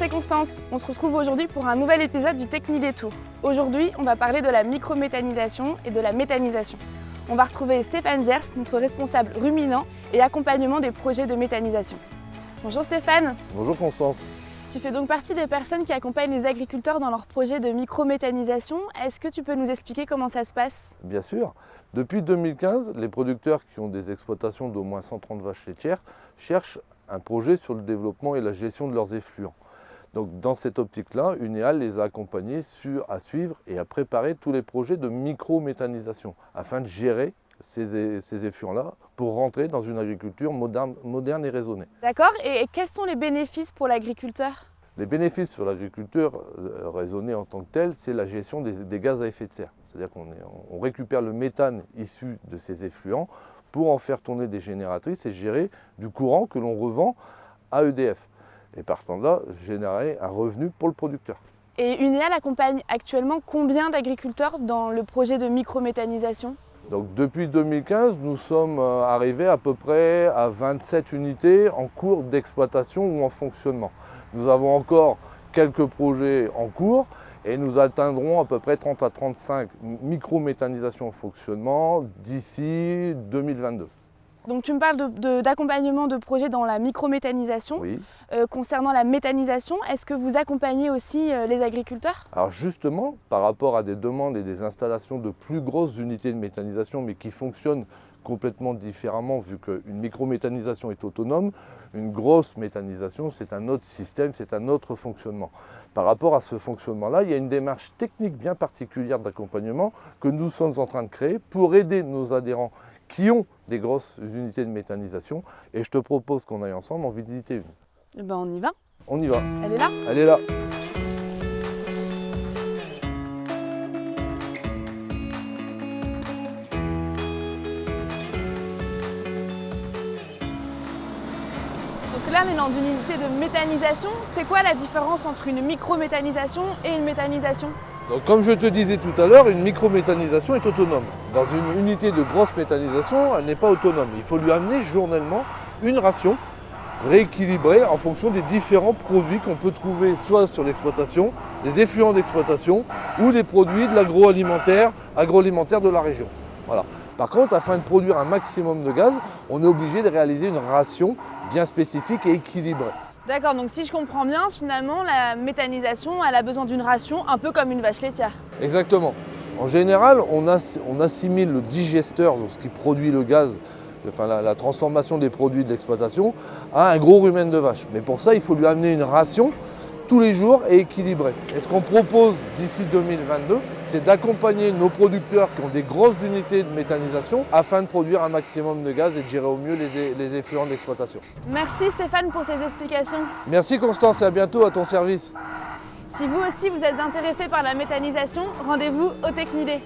c'est Constance. On se retrouve aujourd'hui pour un nouvel épisode du Technidétour. Aujourd'hui, on va parler de la microméthanisation et de la méthanisation. On va retrouver Stéphane Diers, notre responsable ruminant et accompagnement des projets de méthanisation. Bonjour Stéphane. Bonjour Constance. Tu fais donc partie des personnes qui accompagnent les agriculteurs dans leurs projets de microméthanisation. Est-ce que tu peux nous expliquer comment ça se passe? Bien sûr. Depuis 2015, les producteurs qui ont des exploitations d'au moins 130 vaches laitières cherchent un projet sur le développement et la gestion de leurs effluents. Donc dans cette optique-là, Unéal les a accompagnés à suivre et à préparer tous les projets de microméthanisation afin de gérer ces effluents-là pour rentrer dans une agriculture moderne et raisonnée. D'accord. Et quels sont les bénéfices pour l'agriculteur? Les bénéfices sur l'agriculture raisonnée en tant que tel, c'est la gestion des gaz à effet de serre. C'est-à-dire qu'on récupère le méthane issu de ces effluents pour en faire tourner des génératrices et gérer du courant que l'on revend à EDF. Et partant de là, générer un revenu pour le producteur. Et Unéal accompagne actuellement combien d'agriculteurs dans le projet de microméthanisation? Donc depuis 2015, nous sommes arrivés à peu près à 27 unités en cours d'exploitation ou en fonctionnement. Nous avons encore quelques projets en cours et nous atteindrons à peu près 30 à 35 microméthanisations en fonctionnement d'ici 2022. Donc tu me parles d'accompagnement de projets dans la microméthanisation. Oui. Concernant la méthanisation, est-ce que vous accompagnez aussi les agriculteurs? Alors justement, par rapport à des demandes et des installations de plus grosses unités de méthanisation, mais qui fonctionnent complètement différemment vu qu'une microméthanisation est autonome, une grosse méthanisation c'est un autre système, c'est un autre fonctionnement. Par rapport à ce fonctionnement-là, il y a une démarche technique bien particulière d'accompagnement que nous sommes en train de créer pour aider nos adhérents qui ont des grosses unités de méthanisation et je te propose qu'on aille ensemble en visiter une. Eh ben on y va. On y va. Elle est là? Elle est là. Donc là on est dans une unité de méthanisation. C'est quoi la différence entre une microméthanisation et une méthanisation? Donc, comme je te disais tout à l'heure, une microméthanisation est autonome. Dans une unité de grosse méthanisation, elle n'est pas autonome. Il faut lui amener journellement une ration rééquilibrée en fonction des différents produits qu'on peut trouver soit sur l'exploitation, les effluents d'exploitation ou les produits de l'agroalimentaire de la région. Voilà. Par contre, afin de produire un maximum de gaz, on est obligé de réaliser une ration bien spécifique et équilibrée. D'accord, donc si je comprends bien, finalement, la méthanisation, elle a besoin d'une ration un peu comme une vache laitière. Exactement. En général, on assimile le digesteur, donc ce qui produit le gaz, enfin la transformation des produits de l'exploitation, à un gros rumen de vache. Mais pour ça, il faut lui amener une ration tous les jours et équilibrée. Et ce qu'on propose d'ici 2022, c'est d'accompagner nos producteurs qui ont des grosses unités de méthanisation afin de produire un maximum de gaz et de gérer au mieux les effluents d'exploitation. Merci Stéphane pour ces explications. Merci Constance et à bientôt à ton service. Si vous aussi vous êtes intéressé par la méthanisation, rendez-vous au Technidé.